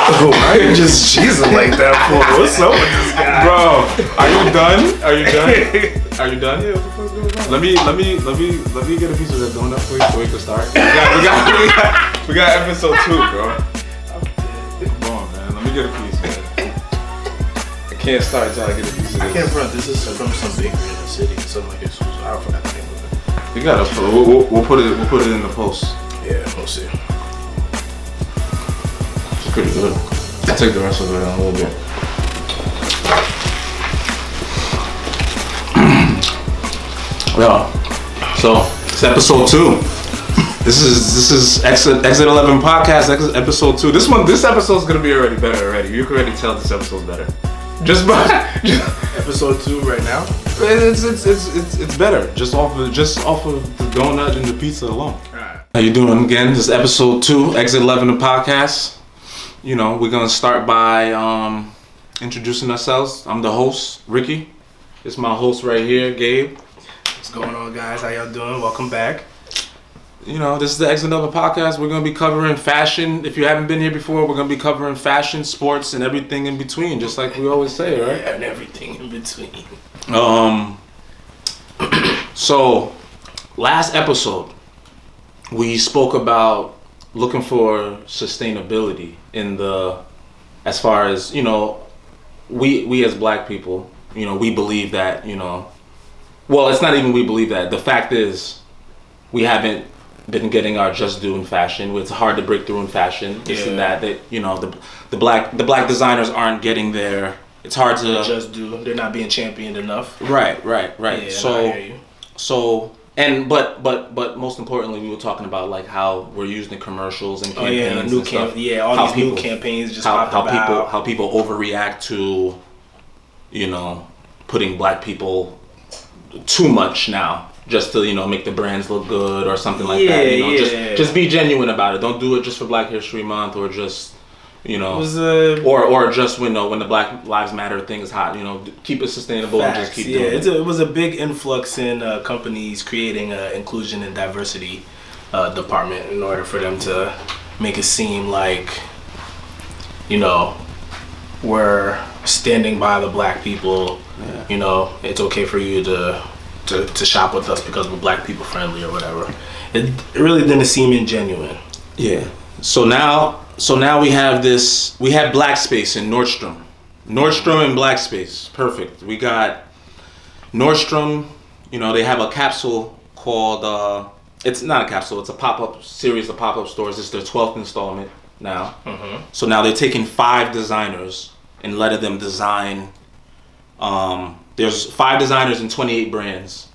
Why are you just cheesing like that for? What's up with this guy? Bro, are you done? Are you done? Are you done? Yeah, what the fuck going on? Let me get a piece of that donut for you so we can start. We got episode 2, bro. Come on, man. Let me get a piece, man. I can't start until I get a piece of this. I can't front. This is from some bakery in the city. Something like this. I forgot the name of it. We gotta put it. We'll put it in the post. Yeah, we'll see. It's pretty good. I'll take the rest of it in a little bit. Yeah. So it's episode 2. This is Exit 11 podcast episode 2. This episode's gonna be already better already. You can already tell this episode's better. Just by Episode 2 right now. It's better just off of the donut and the pizza alone. Alright. How you doing again? This is episode 2, Exit 11 the podcast. You know, we're gonna start by introducing ourselves. I'm the host, Ricky. It's my host right here, Gabe. What's going on, guys? How y'all doing? Welcome back. You know, this is the Exit 11 podcast. We're gonna be covering fashion. If you haven't been here before, we're gonna be covering fashion, sports, and everything in between, just like we always say, right? Yeah, and everything in between. So last episode we spoke about looking for sustainability in as far as, you know, we as black people, you know, we believe that, you know, well, it's not even we believe that. The fact is we haven't been getting our just due in fashion. It's hard to break through in fashion. This and that you know, the black designers aren't getting there. It's hard to just do. They're not being championed enough. Right. Yeah, But most importantly, we were talking about like how we're using the commercials and campaigns new and stuff. all these new campaigns just how people overreact to, you know, putting black people too much now just to, you know, make the brands look good or something like that. You know, just be genuine about it. Don't do it just for Black History Month or just, you know, or just when the Black Lives Matter thing is hot. You know, keep it sustainable and just keep doing it. It was a big influx in companies creating an inclusion and diversity department in order for them to make it seem like, you know, we're standing by the black people. Yeah. You know, it's okay for you to shop with us because we're black people friendly or whatever. It really didn't seem ingenuine. Yeah. So now we have black space in Nordstrom. Nordstrom and black space. Perfect. We got Nordstrom, you know, they have a capsule called, it's not a capsule, it's a pop-up series of pop-up stores. It's their 12th installment now. Mm-hmm. So now they're taking 5 designers and letting them design. There's 5 designers and 28 brands.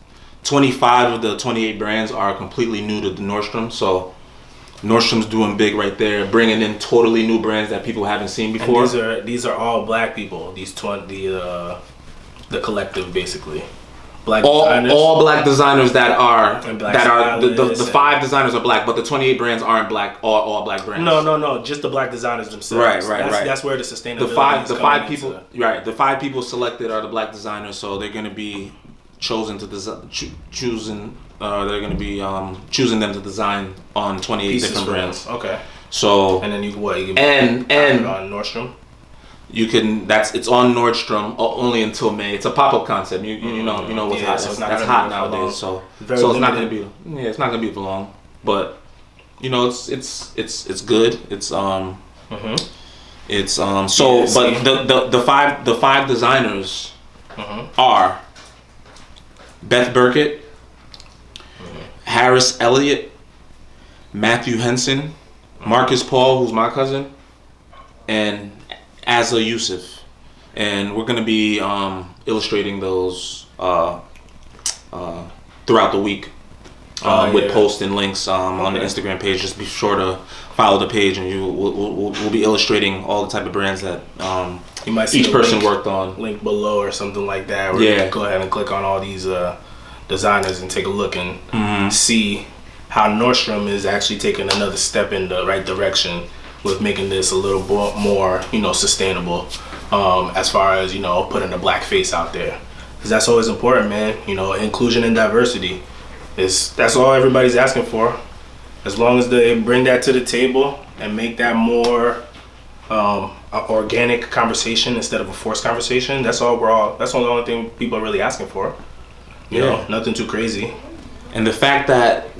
25 of the 28 brands are completely new to the Nordstrom. So Nordstrom's doing big right there, bringing in totally new brands that people haven't seen before. And these are all black people. The collective basically. All black designers the 5 designers are black, but the 28 brands aren't black. All black brands. No, just the black designers themselves. Right. That's where the sustainability. The 5 people. Right. The 5 people selected are the black designers, so they're going to be chosen to choosing them to design on 28 pieces different brands. Okay. So and then you can and on Nordstrom. It's on Nordstrom only until May. It's a pop-up concept. You know what's hot. So that's hot nowadays. So it's not gonna be it's not gonna be for long. But you know it's good. It's but the five designers are Beth Burkett, Harris Elliott, Matthew Henson, Marcus Paul, who's my cousin, and Azza Yusuf. And we're going to be illustrating those throughout the week with posts and links on the Instagram page. Just be sure to follow the page, and we'll be illustrating all the type of brands that you might see each person worked on. Link below or something like that. Where you can go ahead and click on all these designers and take a look and see how Nordstrom is actually taking another step in the right direction with making this a little more, you know, sustainable as far as, you know, putting a black face out there. Because that's always important, man. You know, inclusion and diversity. That's all everybody's asking for. As long as they bring that to the table and make that more an organic conversation instead of a forced conversation. That's the only thing people are really asking for. You know, nothing too crazy. And the fact that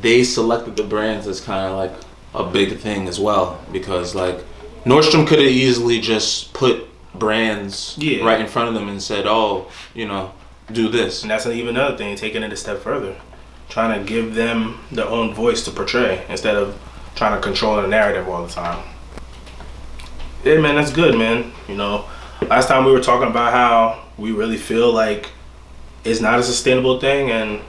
they selected the brands is kind of like a big thing as well, because like Nordstrom could have easily just put brands right in front of them and said, oh, you know, do this. And that's even another thing, taking it a step further, trying to give them their own voice to portray instead of trying to control the narrative all the time. Yeah, man, that's good, man. You know, last time we were talking about how we really feel like it's not a sustainable thing, and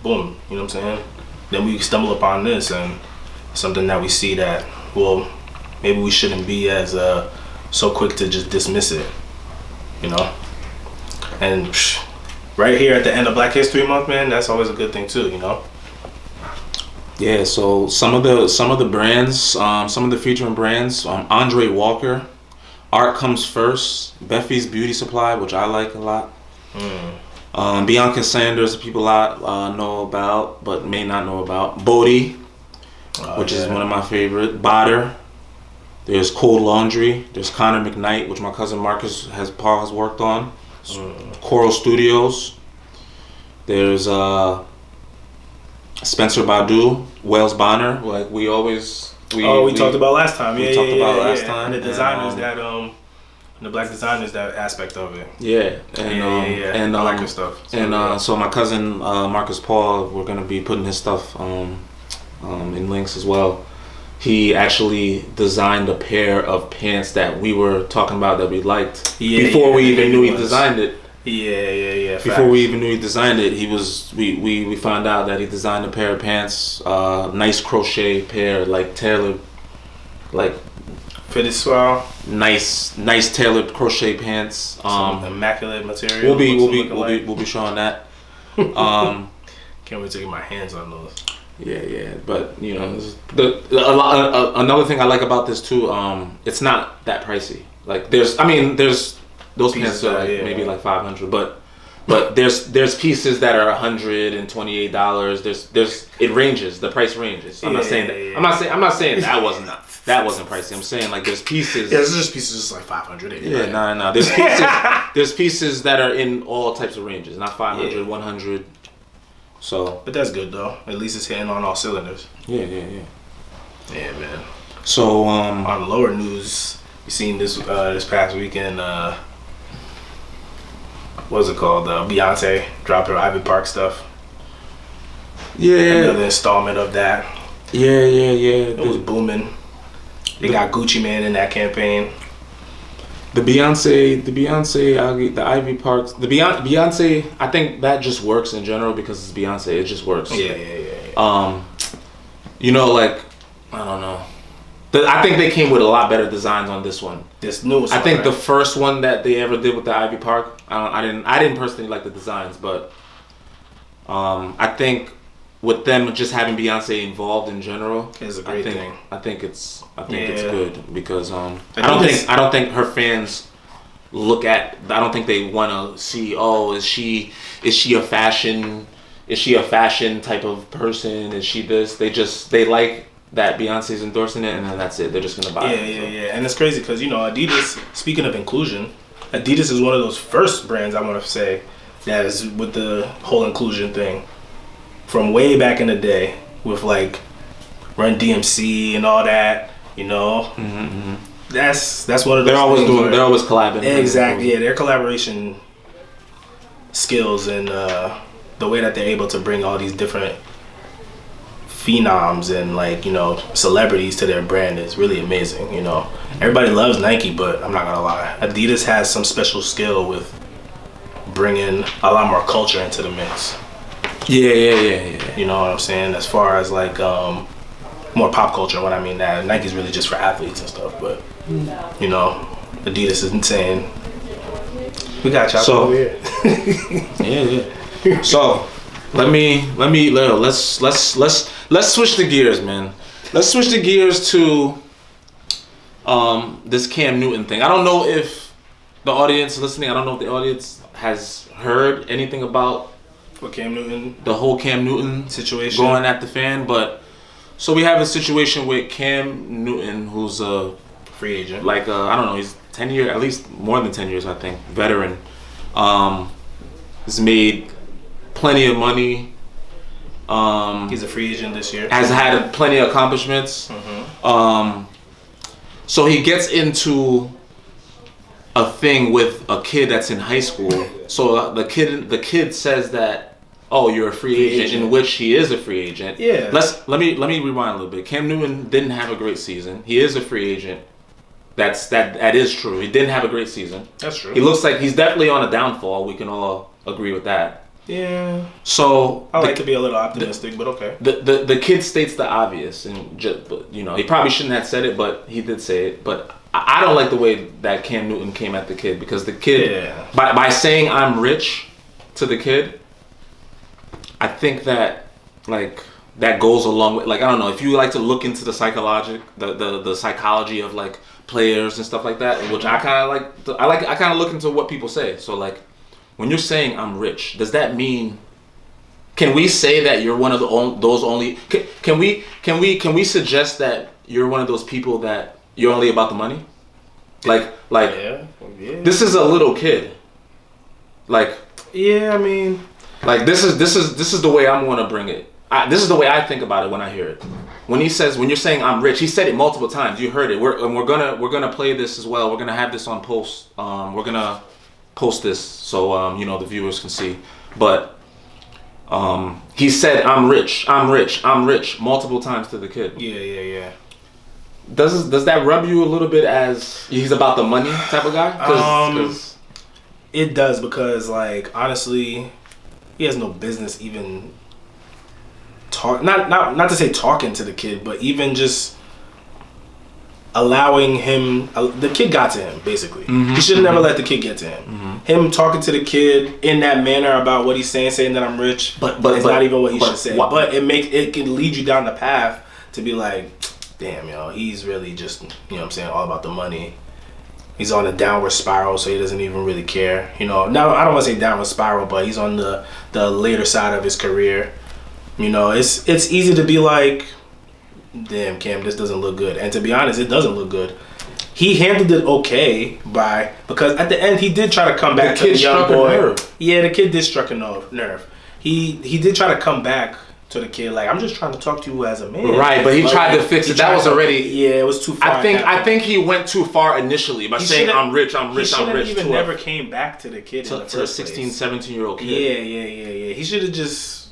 boom, you know what I'm saying? Then we stumble upon this, and something that we see that, well, maybe we shouldn't be as so quick to just dismiss it, you know? And right here at the end of Black History Month, man, that's always a good thing too, you know? Yeah, so some of the brands, some of the featuring brands, Andre Walker, Art Comes First, Beffy's Beauty Supply, which I like a lot. Bianca Sanders, people know about, but may not know about. Bodie, which is one of my favorite. Botter. There's Cold Laundry. There's Connor McKnight, which my cousin Marcus Paul has worked on. Coral Studios. There's Spencer Badu, Wells Bonner. Like we talked about last time. We talked about last time. And the designers the black designers, that aspect of it. Yeah, and I like his stuff. So my cousin Marcus Paul, we're gonna be putting his stuff in links as well. He actually designed a pair of pants that we were talking about that we liked before we even knew he designed it. Yeah. Before we even knew he designed it, we found out that he designed a pair of pants, nice crochet pair, like tailored, like fitted swell. Nice tailored crochet pants. Some immaculate material. We'll be showing that. Can't wait to get my hands on those. Yeah, but you know, another thing I like about this too, it's not that pricey. Like there's those pants are like maybe like $500, but there's pieces that are $128. It ranges. The price ranges. I'm not saying that. Yeah. I'm not saying that wasn't pricey. I'm saying like there's pieces. Yeah, there's just pieces just like $500. Yeah, no. There's pieces that are in all types of ranges, not 500, 100. So, but that's good though. At least it's hitting on all cylinders. Yeah, man. So, on lower news, you seen this past weekend. What's it called? Beyonce dropped her Ivy Park stuff. Yeah. Another installment of that. Yeah. It was booming. They got Gucci Mane in that campaign. The Beyonce, the Ivy Parks, the Beyonce. I think that just works in general because it's Beyonce. It just works. Yeah. You know, like I don't know. I think they came with a lot better designs on this one. This newest. I think the first one that they ever did with the Ivy Park. I didn't personally like the designs, but I think with them just having Beyonce involved in general is a great thing. I think it's good because I don't think her fans look at. I don't think they want to see. Oh, is she a fashion type of person? Is she this? They like that Beyonce's endorsing it, and then that's it. They're just gonna buy it. Yeah. And it's crazy because Adidas. Speaking of inclusion, Adidas is one of those first brands I want to say that is with the whole inclusion thing from way back in the day with like Run DMC and all that. Mm-hmm. That's one of those. They're always collabing. Exactly. Yeah, their collaboration skills and the way that they're able to bring all these different phenoms and celebrities to their brand is really amazing. Everybody loves Nike, but I'm not gonna lie, Adidas has some special skill with bringing a lot more culture into the mix. Yeah. You know what I'm saying? As far as like more pop culture, when I mean that, Nike's really just for athletes and stuff, but Adidas is insane. We got y'all over here. Yeah. So let's switch the gears, man. Let's switch the gears to this Cam Newton thing. I don't know if the audience listening, I don't know if the audience has heard anything about what Cam Newton, the whole Cam Newton situation going at the fan, but So we have a situation with Cam Newton, who's a free agent. Like I don't know, he's 10 years, at least more than 10 years, I think. Veteran. Has made plenty of money. He's a free agent this year. Has had plenty of accomplishments. Mm-hmm. So he gets into a thing with a kid that's in high school. So the kid says that, oh, you're a free agent, in which he is a free agent. Yeah. Let me rewind a little bit. Cam Newton didn't have a great season. He is a free agent. That is true. He didn't have a great season. That's true. He looks like he's definitely on a downfall. We can all agree with that. Yeah. So I like to be a little optimistic, but okay. The kid states the obvious, and just, you know, he probably shouldn't have said it, but he did say it. But I don't like the way that Cam Newton came at the kid, because the kid, by saying I'm rich to the kid, I think that like that goes along with, like, I don't know, if you like to look into the psychology of like players and stuff like that, which I kind of I kind of look into what people say. So like, when you're saying I'm rich, does that mean, can we say that you're one of those only? Can we suggest that you're one of those people that you're only about the money? Like yeah. This is a little kid. Like, yeah, I mean, like this is the way I'm gonna bring it. This is the way I think about it when I hear it. When he says, when you're saying I'm rich, he said it multiple times. You heard it. We're gonna play this as well. We're gonna have this on post. We're gonna post this so you know, the viewers can see. But he said I'm rich multiple times to the kid. Yeah. Does that rub you a little bit as he's about the money type of guy? Cause it does, because like, honestly, he has no business even not to say talking to the kid, but even just allowing him. The kid got to him, basically. Mm-hmm. He should have never let the kid get to him. Mm-hmm. Him talking to the kid in that manner about what he's saying that I'm rich, but it's not even what he should say. But it can lead you down the path to be like, damn, yo, he's really just, you know what I'm saying, all about the money. He's on a downward spiral, so he doesn't even really care. You know, now I don't want to say downward spiral, but he's on the later side of his career. You know, it's easy to be like, damn, Cam, this doesn't look good. And to be honest, it doesn't look good. He handled it okay because at the end he did try to come back to the young boy. Yeah, the kid did struck a nerve. He did try to come back to the kid, like, I'm just trying to talk to you as a man. Right, but he tried to fix it. That was already... Yeah, it was too far. I think he went too far initially by saying, I'm rich. He should never came back to the kid to a 16, 17-year-old kid. Yeah. He should have just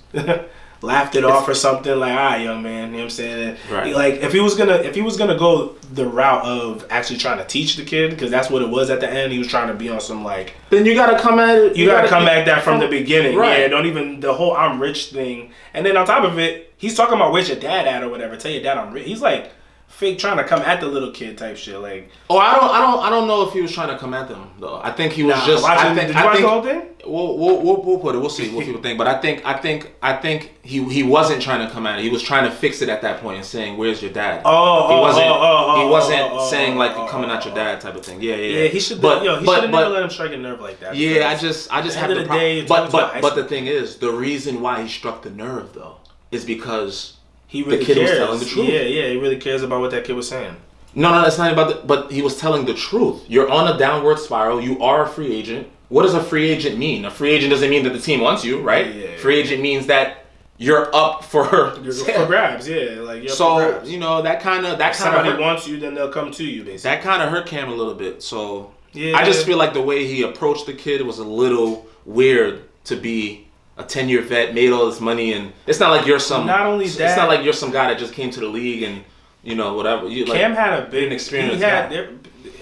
laughed it off or something, like, all right, young man, you know what I'm saying? Right. Like, if he was gonna go the route of actually trying to teach the kid, because that's what it was at the end, he was trying to be on some, like, then you gotta come at it. You gotta come at that from the beginning. Right. Yeah, don't even the whole I'm rich thing. And then on top of it, he's talking about where's your dad at or whatever. Tell your dad I'm rich. He's like fake trying to come at the little kid type shit. Like, I don't know if he was trying to come at them though. I think he was just. Did you watch the whole thing? We'll put it. We'll see what people think. But I think he wasn't trying to come at it. He was trying to fix it at that point and saying, "Where's your dad?" He wasn't saying like coming at your dad type of thing. Yeah. He should. He should have never let him strike a nerve like that. Yeah, I just have the problem. But the thing is, the reason why he struck the nerve though is because he really the kid cares. was telling the truth. Yeah, he really cares about what that kid was saying. No, it's not about but he was telling the truth. You're on a downward spiral. You are a free agent. What does a free agent mean? A free agent doesn't mean that the team wants you, right? Yeah. Free agent means that you're up for grabs. Yeah, like you're so up for grabs. You know that kind of somebody wants you, then they'll come to you. Basically, that kind of hurt Cam a little bit. So yeah, I just feel like the way he approached the kid was a little weird. To be a 10-year vet, made all this money, and it's not like you're some. Not only that, it's not like you're some guy that just came to the league and you know whatever. Cam had a big experience.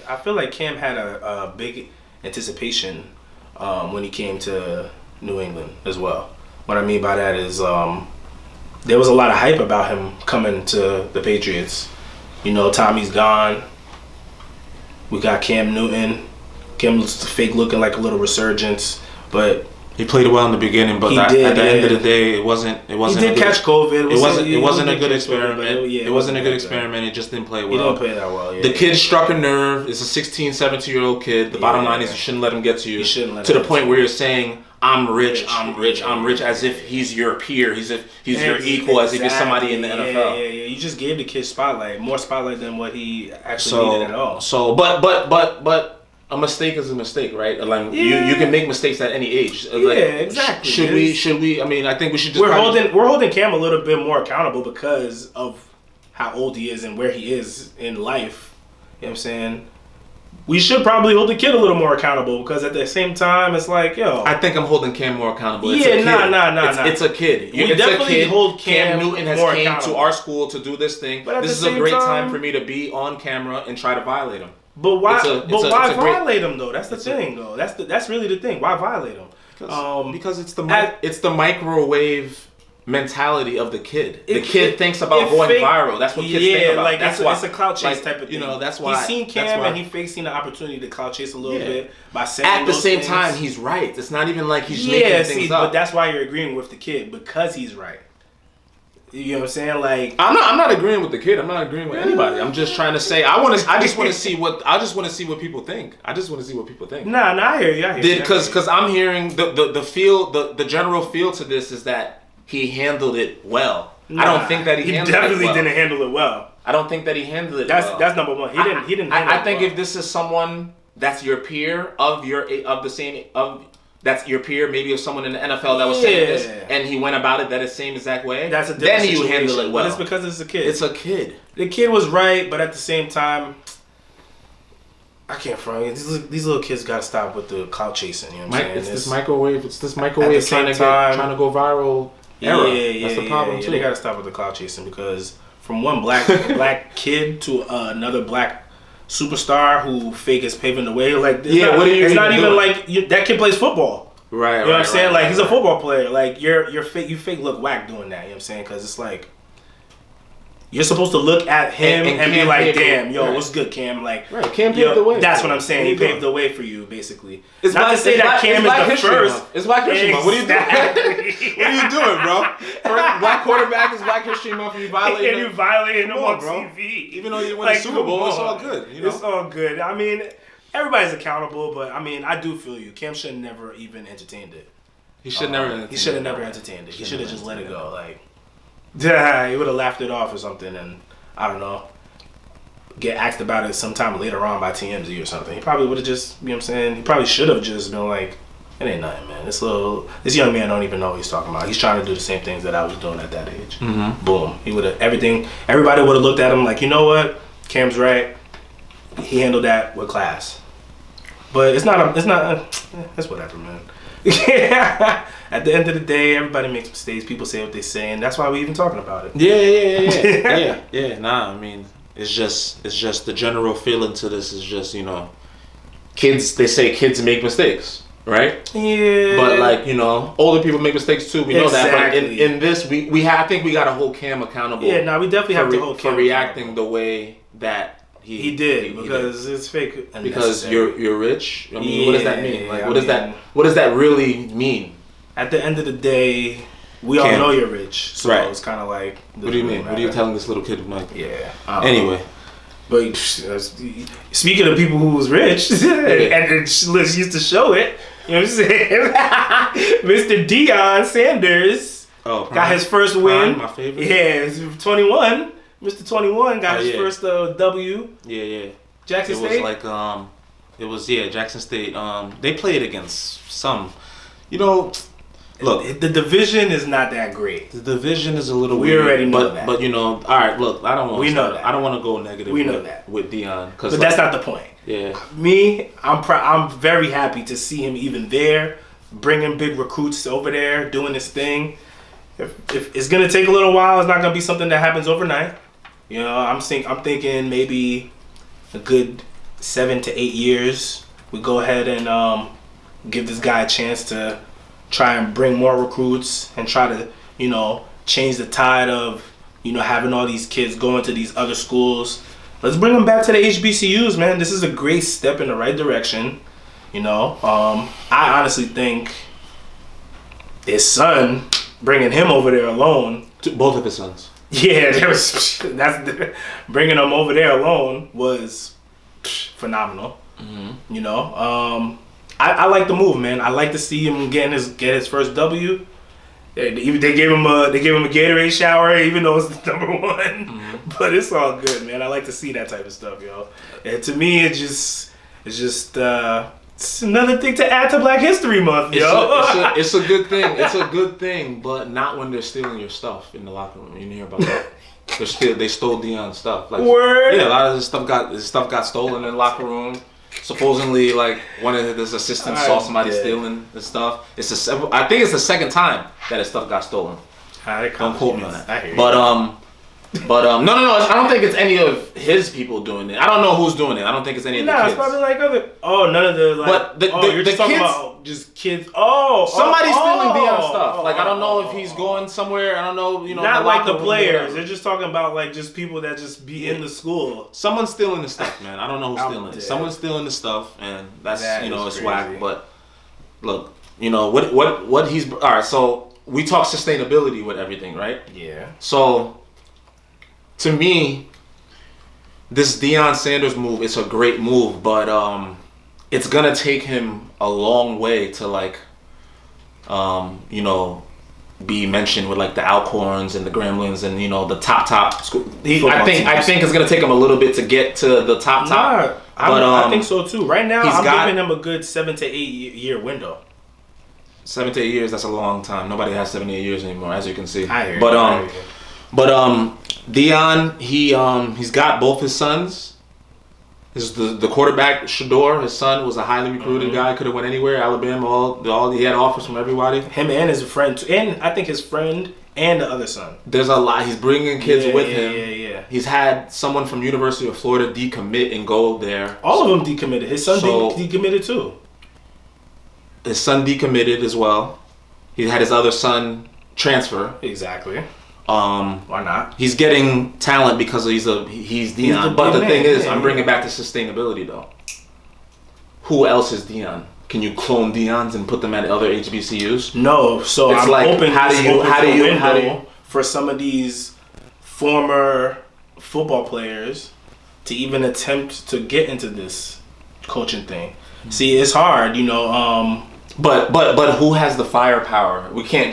I feel like Cam had a big anticipation when he came to New England as well. What I mean by that is there was a lot of hype about him coming to the Patriots. You know, Tommy's gone. We got Cam Newton. Cam looks fake, looking like a little resurgence, but he played well in the beginning. But at the end of the day, it wasn't. He did catch COVID. It wasn't a good experiment. It wasn't a good experiment. It just didn't play well. He didn't play that well. Yeah, the kid struck a nerve. It's a 16, 17-year-old kid. The bottom line is you shouldn't let him get to you. To the point where you're saying I'm rich, as if he's your peer, he's your equal, as if he's somebody in the NFL. Yeah. You just gave the kid spotlight, more spotlight than what he actually needed at all. So, but a mistake is a mistake, right? Like you can make mistakes at any age. Like, exactly. Should we? I mean, I think we should just. We're holding Cam a little bit more accountable because of how old he is and where he is in life. You know what I'm saying? We should probably hold the kid a little more accountable because at the same time, it's like, yo. I think I'm holding Cam more accountable. It's It's a kid. We definitely hold Cam Newton has came to our school to do this thing. But this is a great time for me to be on camera and try to violate him. But why? Why violate him though? That's the thing though. That's really the thing. Why violate him? Because it's the microwave mentality of the kid. The kid thinks about going viral. That's what kids think about. Like it's a clout chase type of thing. You know, that's why he's seen Cam and he's seen the opportunity to clout chase a little bit by saying at the same time he's right. It's not even like he's making things up. But that's why you're agreeing with the kid because he's right. You know what I'm saying? Like I'm not agreeing with the kid. I'm not agreeing with anybody. I'm just trying to say I just want to see what people think. I just want to see what people think. Nah, I hear you. Because I'm hearing the general feel to this is that he handled it well. I don't think that he handled it well. He definitely didn't handle it well. I don't think that he handled it well. That's number one. He didn't handle it well. I think if this is someone that's your peer that's your peer, maybe of someone in the NFL that was saying this, and he went about it that same exact way. That's a different then you situation. handle it well. But it's because it's a kid. It's a kid. The kid was right, but at the same time, I can't front you. These little kids got to stop with the clout chasing. You know what I'm saying? It's this microwave trying to go viral. That's the problem too. They got to stop with the clout chasing because from one black kid to another black superstar who fake is paving the way. Like, it's not even like that kid plays football. Right. You know what I'm saying? Like, he's a football player. Like, you're fake. You fake look whack doing that. You know what I'm saying? Because it's like you're supposed to look at him and be like, damn, what's good, Cam? Like, Cam paved the way. That's what I'm saying. He paved the way for you, basically. It's not to say that Cam is the first. It's Black History Month. What are you doing? What are you doing, bro? First black quarterback is Black History Month, and you violating him on TV. Even though you win the Super Bowl, it's all good. You know? It's all good. I mean, everybody's accountable, but I mean, I do feel you. Cam should have never even entertained it. He should never entertained it. He should have just let it go. Like, he would have laughed it off or something, and I don't know, get asked about it sometime later on by TMZ or something. He probably would have just, you know what I'm saying? He probably should have just been like, it ain't nothing, man. This young man don't even know what he's talking about. He's trying to do the same things that I was doing at that age. Mm-hmm. Boom. He would have everybody would have looked at him like, you know what? Cam's right. He handled that with class. But it's whatever, man. At the end of the day, everybody makes mistakes. People say what they say, and that's why we even talking about it. Yeah. Nah, I mean, it's just the general feeling to this is just, you know, kids. They say kids make mistakes, right? Yeah. But like, you know, older people make mistakes too. We know that. But in this, I think we got to hold Cam accountable. Yeah. Nah, we definitely have to hold Cam for reacting the way that. He did because it's fake. Because you're rich. I mean, what does that mean? Like, what does that really mean? At the end of the day, we all know you're rich, so it's kind of like. What do you mean? What are you telling this little kid? Like, anyway, but speaking of people who was rich, and used to show it. You know what I'm saying? Mr. Deion Sanders got his first win. My favorite. Yeah, 21. Mr. 21 got his first W. Yeah. Jackson State? It was Jackson State. They played against some, you know, look. The division is not that great. The division is a little weird. We already know that. But, you know, all right, look, I don't want to. We know that. I don't want to go negative with Deion. But that's not the point. Yeah. Me, I'm very happy to see him even there, bringing big recruits over there, doing this thing. If it's going to take a little while, it's not going to be something that happens overnight. You know, I'm thinking maybe a good 7 to 8 years. We go ahead and give this guy a chance to try and bring more recruits and try to, you know, change the tide of, you know, having all these kids going to these other schools. Let's bring them back to the HBCUs, man. This is a great step in the right direction. You know, I honestly think his son, bringing him over there alone. Both of his sons. Yeah, bringing them over there alone was phenomenal. Mm-hmm. You know, I like the move, man. I like to see him get his first W. They gave him a Gatorade shower, even though it's the number one. Mm-hmm. But it's all good, man. I like to see that type of stuff, yo. And to me, it's just it's another thing to add to Black History Month, yo. It's a good thing. It's a good thing, but not when they're stealing your stuff in the locker room. You didn't hear about that? They stole Deion's stuff. Like, word? Yeah, a lot of his stuff got stolen in the locker room. Supposedly, like, one of his assistants saw somebody stealing the stuff. I think it's the second time that his stuff got stolen. Don't quote me on that. I hear you. But no. I don't think it's any of his people doing it. I don't know who's doing it. I don't think it's any of the kids. It's probably like other. Oh, none of the like. But you're just talking about just kids. Somebody's stealing Deion's stuff. I don't know if he's going somewhere. I don't know. Not like the players. They're just talking about like just people that just be in the school. Someone's stealing the stuff, man. I don't know who's stealing it. Someone's stealing the stuff, and that's it's whack. But look, what he's all right. So we talk sustainability with everything, right? Yeah. So. To me, this Deion Sanders move, it's a great move, but it's gonna take him a long way to be mentioned with like the Alcorns and the Gremlins and the top school. I think it's gonna take him a little bit to get to the top. I think so too. Right now, I'm giving him a good 7 to 8 year window. 7 to 8 years, that's a long time. Nobody has 7 to 8 years anymore, as you can see. I hear But Deion, he's got both his sons. The quarterback Shador, his son, was a highly recruited guy. Could have went anywhere. Alabama, all he had offers from everybody. Him and his friend, and I think his friend and the other son. There's a lot. He's bringing kids with him. Yeah. He's had someone from University of Florida decommit and go there. All of them decommitted. His son decommitted too. His son decommitted as well. He had his other son transfer. Exactly. Why not? He's getting talent because he's Deion. But the thing is, I'm bringing back to sustainability though. Who else is Deion? Can you clone Deion's and put them at other HBCUs? No. So it's how do you for some of these former football players to even attempt to get into this coaching thing? See, it's hard, But who has the firepower? You can't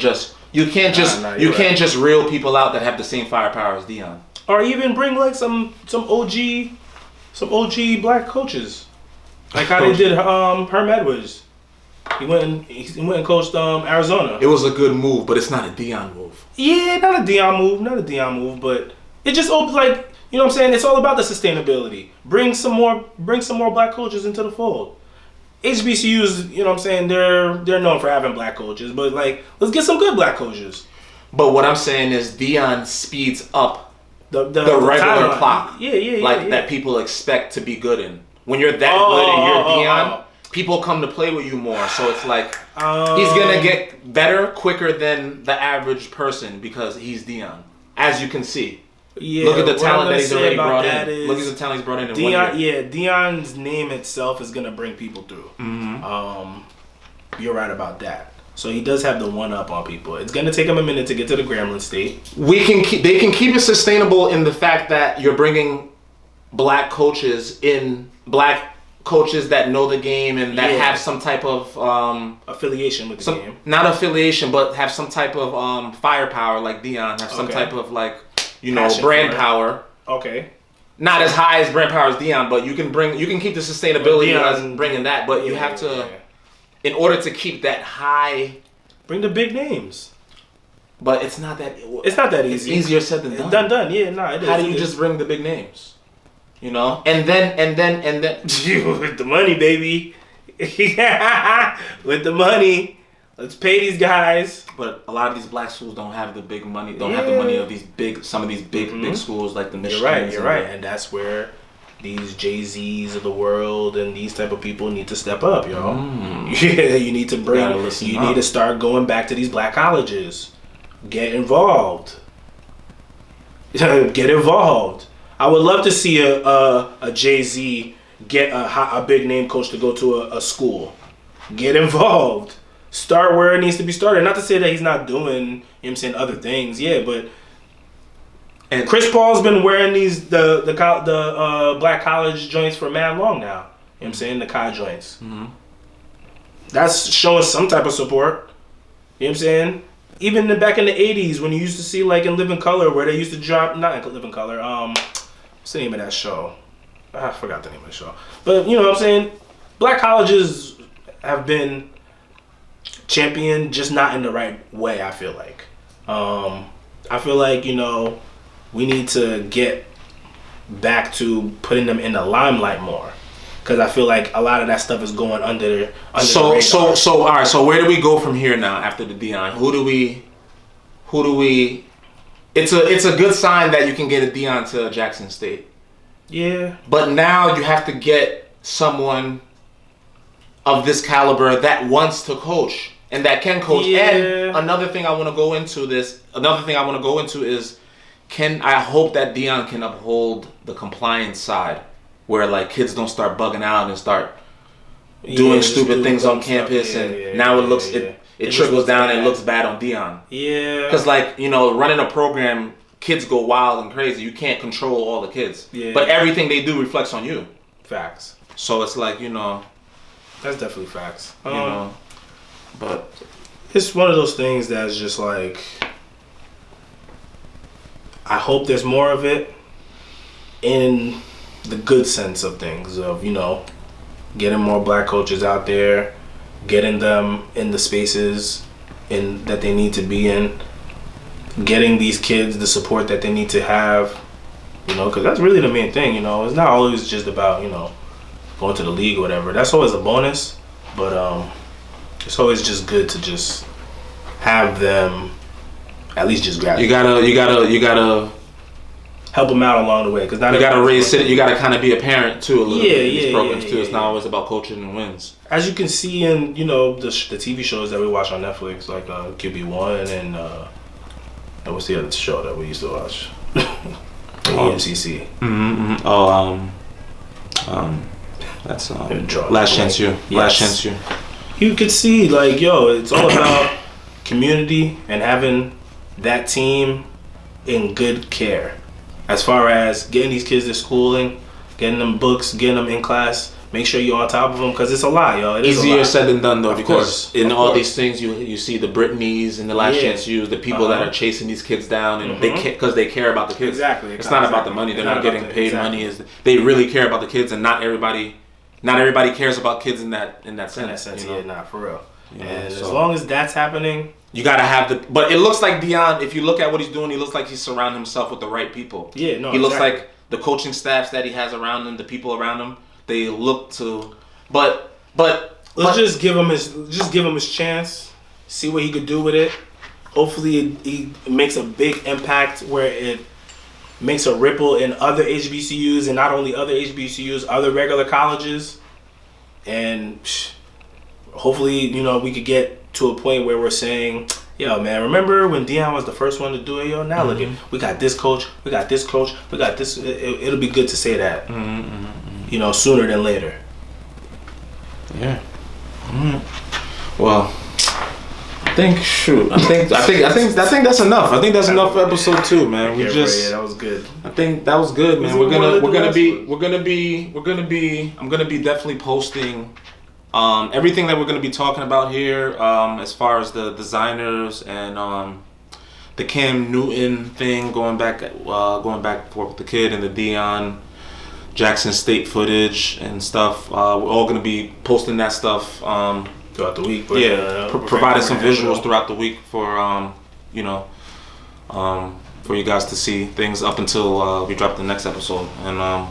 just reel people out that have the same firepower as Deion. Or even bring like some OG black coaches, like how they did Herm Edwards. He went and coached Arizona. It was a good move, but it's not a Deion move. Yeah, not a Deion move, but it just opens like what I'm saying. It's all about the sustainability. Bring some more black coaches into the fold. HBCUs, what I'm saying, they're known for having black coaches, but like, let's get some good black coaches. But what I'm saying is Deion speeds up the regular clock. Yeah. That people expect to be good in. When you're that good and you're Deion, people come to play with you more. So it's like he's gonna get better quicker than the average person because he's Deion, as you can see. Yeah, look at the talent that he's already brought in. Look at the talent he's brought in Deion, 1 year. Yeah, Deion's name itself is gonna bring people through. Mm-hmm. You're right about that. So he does have the one up on people. It's gonna take him a minute to get to the Gremlin state. They can keep it sustainable in the fact that you're bringing black coaches that know the game and that have some type of affiliation with the game. Not affiliation, but have some type of firepower like Deion. Have some type of brand power. Okay. Not as high as brand power as Deion, but you can keep the sustainability as bringing that. But you have to, in order to keep that high, bring the big names. But it's not that. It's not that easy. It's easier said than done. Done. Yeah, nah. It is. How do you just bring the big names? And then with the money, baby. With the money. Let's pay these guys. But a lot of these black schools don't have the big money. Don't have the money of some of these big schools like the Michigan. You're right. And that's where these Jay-Z's of the world and these type of people need to step up, yo. Yeah, you need to need to start going back to these black colleges. Get involved. Get involved. I would love to see a Jay-Z get a big name coach to go to a school. Get involved. Start where it needs to be started. Not to say that he's not doing, other things. Yeah, but and Chris Paul's been wearing the black college joints for mad long now. The Kai joints. That's showing some type of support. You know what I'm saying? Even back in the 80s when you used to see like in Living Color where they used to drop, not in Living Color, what's the name of that show? I forgot the name of the show. But you know what I'm saying? Black colleges have been championed, just not in the right way, I feel like. I feel like, you know, we need to get back to putting them in the limelight more. Because I feel like a lot of that stuff is going under the radar. So all right, so where do we go from here now after the Deion? Who do we it's a good sign that you can get a Deion to Jackson State. Yeah. But now you have to get someone of this caliber that wants to coach and that can coach. Yeah. And another thing I want to go into is I hope that Deion can uphold the compliance side where like kids don't start bugging out and start doing stupid things on campus now it looks it trickles down and it looks bad on Deion. Yeah. Because like, you know, running a program, kids go wild and crazy. You can't control all the kids. Yeah. But everything they do reflects on you. Facts. So it's like, you know. That's definitely facts. You know. But it's one of those things that's just like, I hope there's more of it in the good sense of things, of, you know, getting more black coaches out there, getting them in the spaces that they need to be in, getting these kids the support that they need to have, you know, because that's really the main thing, you know. It's not always just about, you know, going to the league or whatever. That's always a bonus, but it's always just good to just have them at least just grab. You gotta help them out along the way, because you gotta raise it. You gotta kind of be a parent too a little bit in these programs too. Yeah, it's not always about coaching and wins. As you can see in, you know, the TV shows that we watch on Netflix, like QB1 and what's the other show that we used to watch? EMCC. That's Last Chance U. Yes. Last Chance U. You could see, like, yo, it's all about community and having that team in good care. As far as getting these kids to schooling, getting them books, getting them in class, make sure you're on top of them, because it's a lot, yo. It is easier said than done, though, of because course, in all these things, you see the Britneys and the Last Chance U's, the people that are chasing these kids down, and because they care about the kids. Exactly. It's not about the money. They're not getting paid money. They really care about the kids, and not everybody cares about kids in that sense. In that sense, you know? yeah, nah, for real. You know, and as long as that's happening, you gotta have but it looks like Deion, if you look at what he's doing, he looks like he's surrounding himself with the right people. Yeah, no, he looks like the coaching staffs that he has around him, the people around him, they look to, but let's just give him his chance, see what he could do with it. Hopefully he makes a big impact where it makes a ripple in other HBCUs, and not only other HBCUs, other regular colleges. And hopefully, you know, we could get to a point where we're saying, yo, man, remember when Deion was the first one to do it? Yo, now look at, we got this coach, we got this coach, we got this. It'll be good to say that, you know, sooner than later. Yeah. Well, I think that's enough. I think that's enough for episode 2, man. Yeah, that was good. I think that was good, man. I'm gonna be definitely posting everything that we're gonna be talking about here, as far as the designers and the Cam Newton thing, going back and forth with the kid, and the Deion Jackson State footage and stuff. We're all gonna be posting that stuff throughout the week. Providing some visuals throughout the week for for you guys to see things up until we drop the next episode. And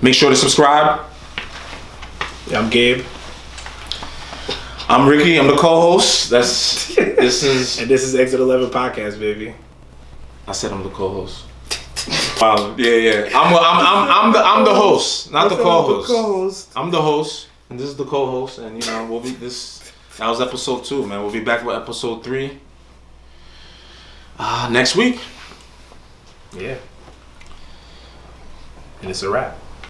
make sure to subscribe. Yeah, I'm Gabe. I'm Ricky. I'm the co-host. This is and this is Exit 11 Podcast, baby. I said I'm the co-host. Wow. Yeah. I'm the host, not the co-host. I'm the host, and this is the co-host, and you know that was episode 2, man. We'll be back with episode 3 next week. Yeah. And it's a wrap.